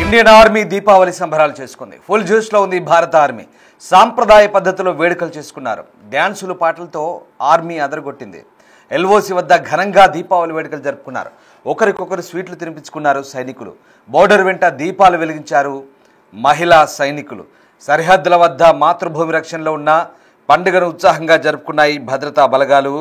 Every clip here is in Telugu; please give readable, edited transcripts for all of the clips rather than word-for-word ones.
ఇండియన్ ఆర్మీ దీపావళి సంబరాలు చేసుకుంది. ఫుల్ జ్యూస్లో ఉంది భారత ఆర్మీ. సాంప్రదాయ పద్ధతిలో వేడుకలు చేసుకున్నారు. డ్యాన్సులు పాటలతో ఆర్మీ అదరగొట్టింది. ఎల్ఓసి వద్ద ఘనంగా దీపావళి వేడుకలు జరుపుకున్నారు. ఒకరికొకరు స్వీట్లు తినిపించుకున్నారు సైనికులు. బోర్డర్ వెంట దీపాలు వెలిగించారు మహిళా సైనికులు. సరిహద్దుల వద్ద మాతృభూమి రక్షణలో ఉన్న పండుగను ఉత్సాహంగా జరుపుకున్నాయి భద్రతా బలగాలు.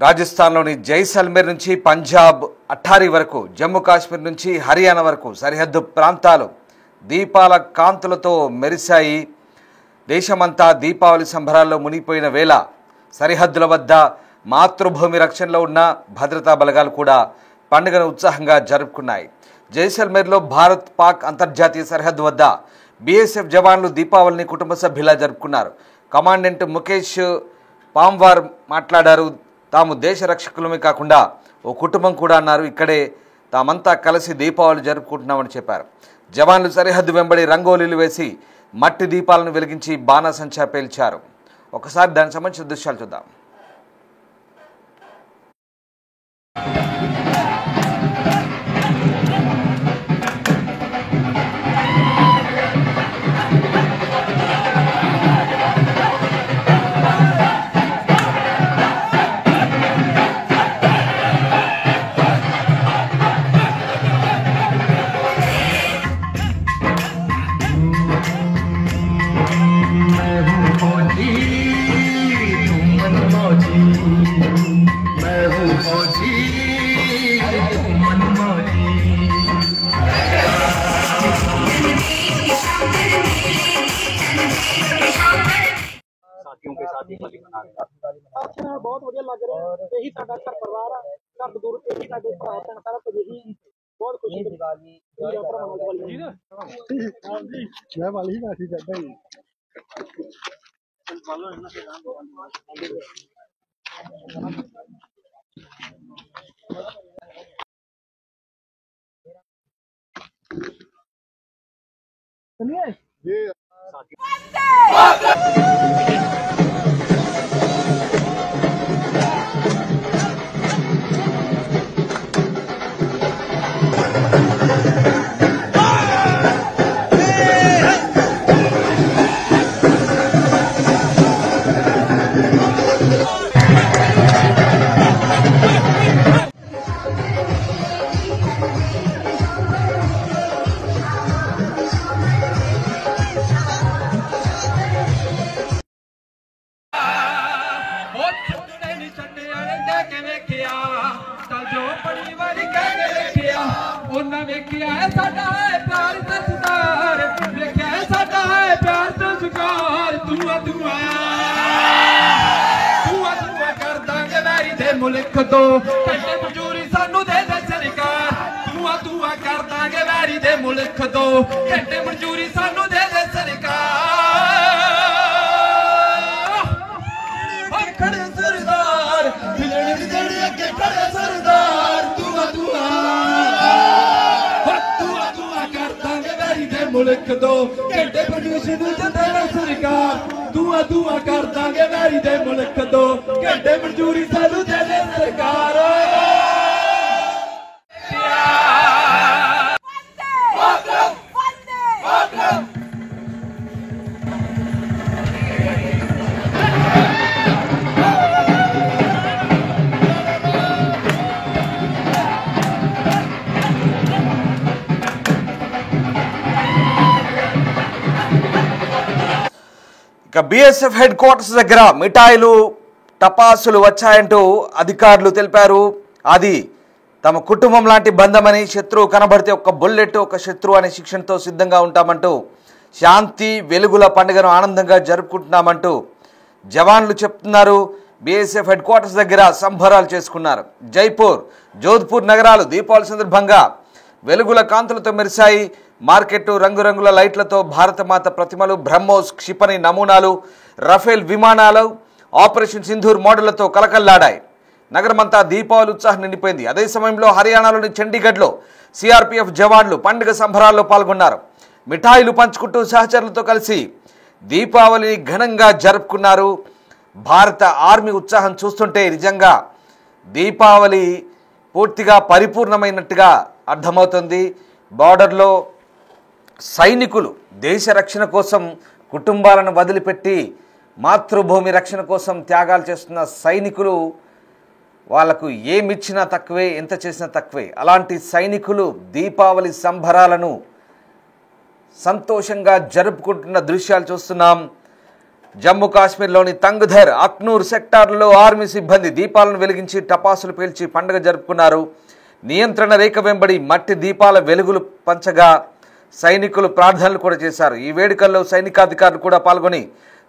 రాజస్థాన్లోని జైసల్మేర్ నుంచి పంజాబ్ అఠారీ వరకు, జమ్మూ కాశ్మీర్ నుంచి హర్యానా వరకు సరిహద్దు ప్రాంతాలు దీపాల కాంతులతో మెరిశాయి. దేశమంతా దీపావళి సంబరాల్లో మునిగిపోయిన వేళ సరిహద్దుల వద్ద మాతృభూమి రక్షణలో ఉన్న భద్రతా బలగాలు కూడా పండుగను ఉత్సాహంగా జరుపుకున్నాయి. జైసల్మేర్లో భారత్ పాక్ అంతర్జాతీయ సరిహద్దు వద్ద బీఎస్ఎఫ్ జవాన్లు దీపావళిని కుటుంబ సభ్యులా జరుపుకున్నారు. కమాండెంట్ ముఖేష్ పాంవార్ మాట్లాడారు. తాము దేశ రక్షకులమే కాకుండా ఓ కుటుంబం కూడా అన్నారు. ఇక్కడే తామంతా కలిసి దీపావళి జరుపుకుంటున్నామని చెప్పారు. జవాన్లు సరిహద్దు వెంబడి రంగోలీలు వేసి మట్టి దీపాలను వెలిగించి బాణాసంచా పేల్చారు. ఒకసారి దానికి సంబంధించిన దృశ్యాలు చూద్దాం. साथियों के साथ दिवाली मना रहे हैं। बहुत बढ़िया लग रहा है। यही साडा घर परिवार है, घर दूर यही साडे भरा भैन सारा कुछ यही बहुत खुशी दिवाली जी ना हां जी मैं वाली ही काफी करता ही चलो इनना के नाम चलिए ये मुल्क दो घंटे मजूरी सानू दे दे सरकार दुआ कर दांगे वैरी दे मुल्क दो घंटे मजूरी सानू दे दे सरकार खड़े सरदार बिजड़ी अगे खड़े सरदार दुआ कर दांगे वैरी दे मुल्क दो घंटे मजूरी दे दे सरकार दुआ कर दांगे वैरी दे मुल्क दो घंटे मजूरी सानू दे दे सरकार బీఎస్ఎఫ్ హెడ్ క్వార్టర్స్ దగ్గర మిఠాయిలు టపాసులు వచ్చాయంటూ అధికారులు తెలిపారు. అది తమ కుటుంబం లాంటి బంధమని, శత్రువు కనబడితే ఒక బుల్లెట్ ఒక శత్రువు అనే శిక్షణతో సిద్ధంగా ఉంటామంటూ, శాంతి వెలుగుల పండుగను ఆనందంగా జరుపుకుంటున్నామంటూ జవాన్లు చెప్తున్నారు. బీఎస్ఎఫ్ హెడ్ క్వార్టర్స్ దగ్గర సంబరాలు చేసుకున్నారు. జైపూర్, జోధ్పూర్ నగరాలు దీపావళి సందర్భంగా వెలుగుల కాంతులతో మెరిశాయి. మార్కెట్ రంగురంగుల లైట్లతో భారతమాత ప్రతిమలు, బ్రహ్మోస్ క్షిపణి నమూనాలు, రఫేల్ విమానాలు, ఆపరేషన్ సింధూర్ మోడళ్లతో కలకల్లాడాయి. నగరమంతా దీపావళి ఉత్సాహం నిండిపోయింది. అదే సమయంలో హర్యానాలోని చండీగఢ్లో సిఆర్పీఎఫ్ జవాన్లు పండుగ సంబరాల్లో పాల్గొన్నారు. మిఠాయిలు పంచుకుంటూ సహచరులతో కలిసి దీపావళిని ఘనంగా జరుపుకున్నారు. భారత ఆర్మీ ఉత్సాహం చూస్తుంటే నిజంగా దీపావళి పూర్తిగా పరిపూర్ణమైనట్టుగా అర్థమవుతుంది. బార్డర్లో సైనికులు దేశ రక్షణ కోసం కుటుంబాలను వదిలిపెట్టి మాతృభూమి రక్షణ కోసం త్యాగాలు చేస్తున్న సైనికులు, వాళ్లకు ఏమిచ్చినా తక్కువే, ఎంత చేసినా తక్కువే. అలాంటి సైనికులు దీపావళి సంబరాలను సంతోషంగా జరుపుకుంటున్న దృశ్యాలు చూస్తున్నాం. జమ్మూ కాశ్మీర్లోని తంగ్ధర్, అక్నూర్ సెక్టార్లలో ఆర్మీ సిబ్బంది దీపాలను వెలిగించి టపాసులు పేల్చి పండుగ జరుపుకున్నారు. నియంత్రణ రేఖ వెంబడి మట్టి దీపాల వెలుగులు పంచగా సైనికులు ప్రార్థనలు కూడా చేశారు. ఈ వేడుకల్లో సైనికాధికారులు కూడా పాల్గొని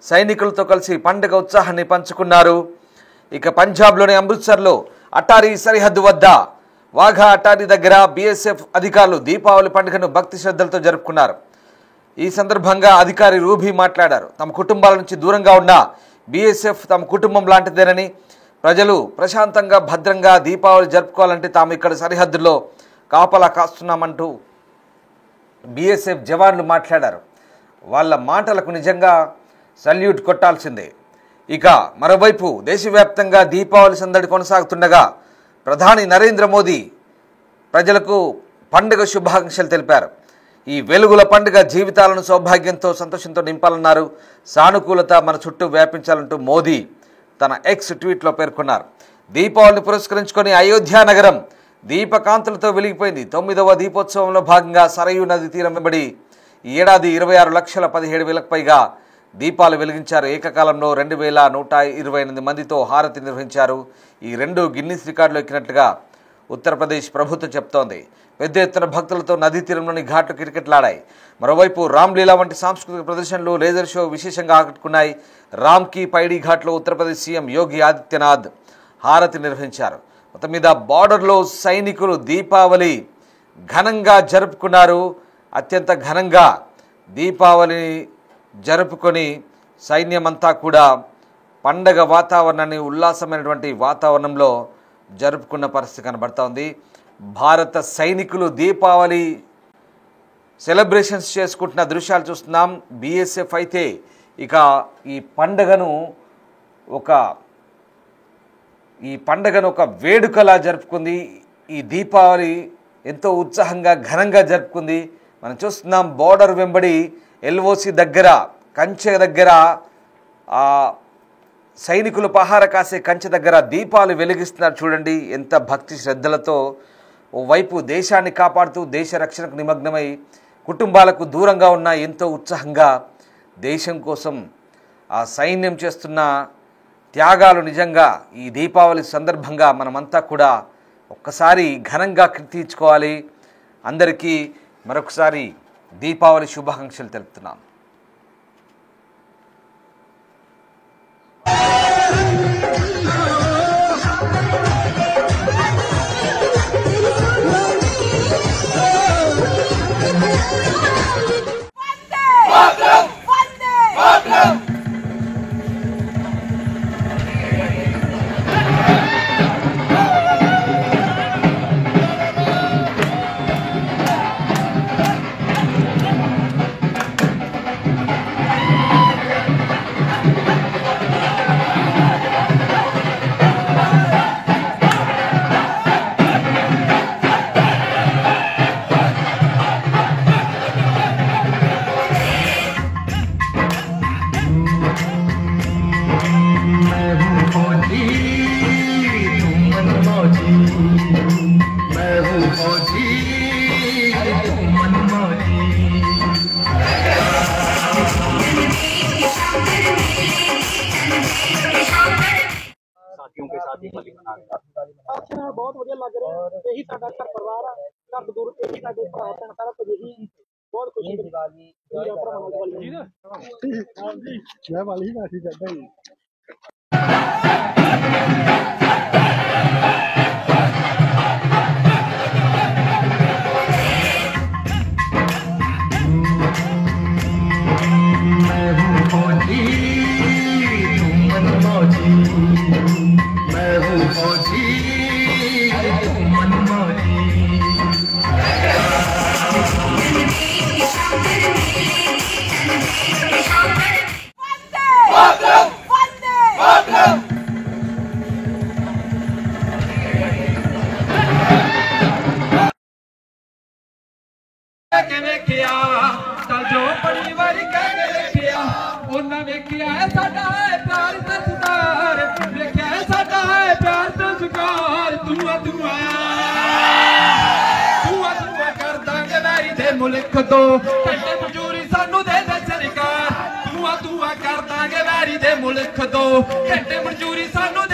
సైనికులతో కలిసి పండుగ ఉత్సాహాన్ని పంచుకున్నారు. ఇక పంజాబ్లోని అమృత్సర్లో అటారీ సరిహద్దు వద్ద వాఘా అటారీ దగ్గర బీఎస్ఎఫ్ అధికారులు దీపావళి పండుగను భక్తి శ్రద్ధలతో జరుపుకున్నారు. ఈ సందర్భంగా అధికారి రూబీ మాట్లాడారు. తమ కుటుంబాల నుంచి దూరంగా ఉన్న బీఎస్ఎఫ్ తమ కుటుంబం లాంటిదేనని, ప్రజలు ప్రశాంతంగా భద్రంగా దీపావళి జరుపుకోవాలంటే తాము ఇక్కడ సరిహద్దుల్లో కాపలా కాస్తున్నామంటూ బీఎస్ఎఫ్ జవాన్లు మాట్లాడారు. వాళ్ళ మాటలకు నిజంగా సల్యూట్ కొట్టాల్సిందే. ఇక మరోవైపు దేశవ్యాప్తంగా దీపావళి సందడి కొనసాగుతుండగా ప్రధాని నరేంద్ర మోదీ ప్రజలకు పండుగ శుభాకాంక్షలు తెలిపారు. ఈ వెలుగుల పండుగ జీవితాలను సౌభాగ్యంతో సంతోషంతో నింపాలన్నారు. సానుకూలత మన చుట్టూ వ్యాపించాలంటూ మోదీ తన ఎక్స్ ట్వీట్లో పేర్కొన్నారు. దీపావళిని పురస్కరించుకొని అయోధ్య నగరం దీపకాంతులతో వెలిగిపోయింది. 9వ దీపోత్సవంలో భాగంగా సరయూ నది తీరం వెంబడి ఈ ఏడాది 26,17,000 పైగా దీపాలు వెలిగించారు. ఏకకాలంలో 2,128 మందితో హారతి నిర్వహించారు. ఈ రెండు గిన్నిస్ రికార్డులు ఎక్కినట్లుగా ఉత్తరప్రదేశ్ ప్రభుత్వం చెప్తోంది. పెద్ద ఎత్తున భక్తులతో నదీ తీరంలోని ఘాట్లు కిటకిటలాడాయి. మరోవైపు రామ్లీలా వంటి సాంస్కృతిక ప్రదర్శనలు, లేజర్ షో విశేషంగా ఆకట్టుకున్నాయి. రామ్ కీ పైడి ఘాట్లో ఉత్తరప్రదేశ్ సీఎం యోగి ఆదిత్యనాథ్ హారతి నిర్వహించారు. మొత్తం మీద బార్డర్లో సైనికులు దీపావళి ఘనంగా జరుపుకున్నారు. అత్యంత ఘనంగా దీపావళిని జరుపుకొని సైన్యమంతా కూడా పండగ వాతావరణాన్ని, ఉల్లాసమైనటువంటి వాతావరణంలో జరుపుకున్న పరిస్థితి కనబడుతోంది. భారత సైనికులు దీపావళి సెలబ్రేషన్స్ చేసుకుంటున్న దృశ్యాలు చూస్తున్నాం. బీఎస్ఎఫ్ అయితే ఇక ఈ పండగను ఒక వేడుకలా జరుపుకుంది. ఈ దీపావళి ఎంతో ఉత్సాహంగా ఘనంగా జరుపుకుంది. మనం చూస్తున్నాం బోర్డర్ వెంబడి ఎల్ఓసి దగ్గర, కంచె దగ్గర, సైనికులు పహార కాసే కంచె దగ్గర దీపాలు వెలిగిస్తున్నారు. చూడండి ఎంత భక్తి శ్రద్ధలతో. ఓవైపు దేశాన్ని కాపాడుతూ దేశ రక్షణకు నిమగ్నమై కుటుంబాలకు దూరంగా ఉన్న ఎంతో ఉత్సాహంగా దేశం కోసం ఆ సైన్యం చేస్తున్న త్యాగాలు నిజంగా ఈ దీపావళి సందర్భంగా మనమంతా కూడా ఒక్కసారి ఘనంగా కీర్తించుకోవాలి. అందరికీ మరొకసారి దీపావళి శుభాకాంక్షలు తెలుపుతున్నాం. साथियों के साथ दिवाली मना रहे हैं। अच्छा बहुत बढ़िया लग रहा है। यही साडा घर परिवार है, घर दूर यही साडे भरा भैन सारा कुछ यही बहुत खुशी की दिवाली जी ना हां जी मैं वाली ना ठीक है भाई। मैं हूं फौजी तुम मनमौजी, मैं हूं फौजी तुम मनमौजी। जमाना वेखिया है साडा है प्यार ते सुधार वेखिया है साडा है प्यार ते सुधार धुआं धुआं कर दांगे वैरी दे मुल्क तो घंटे मजूरी सानू दे दे सरकार धुआं धुआं कर दांगे वैरी दे मुल्क तो घंटे मजूरी सानू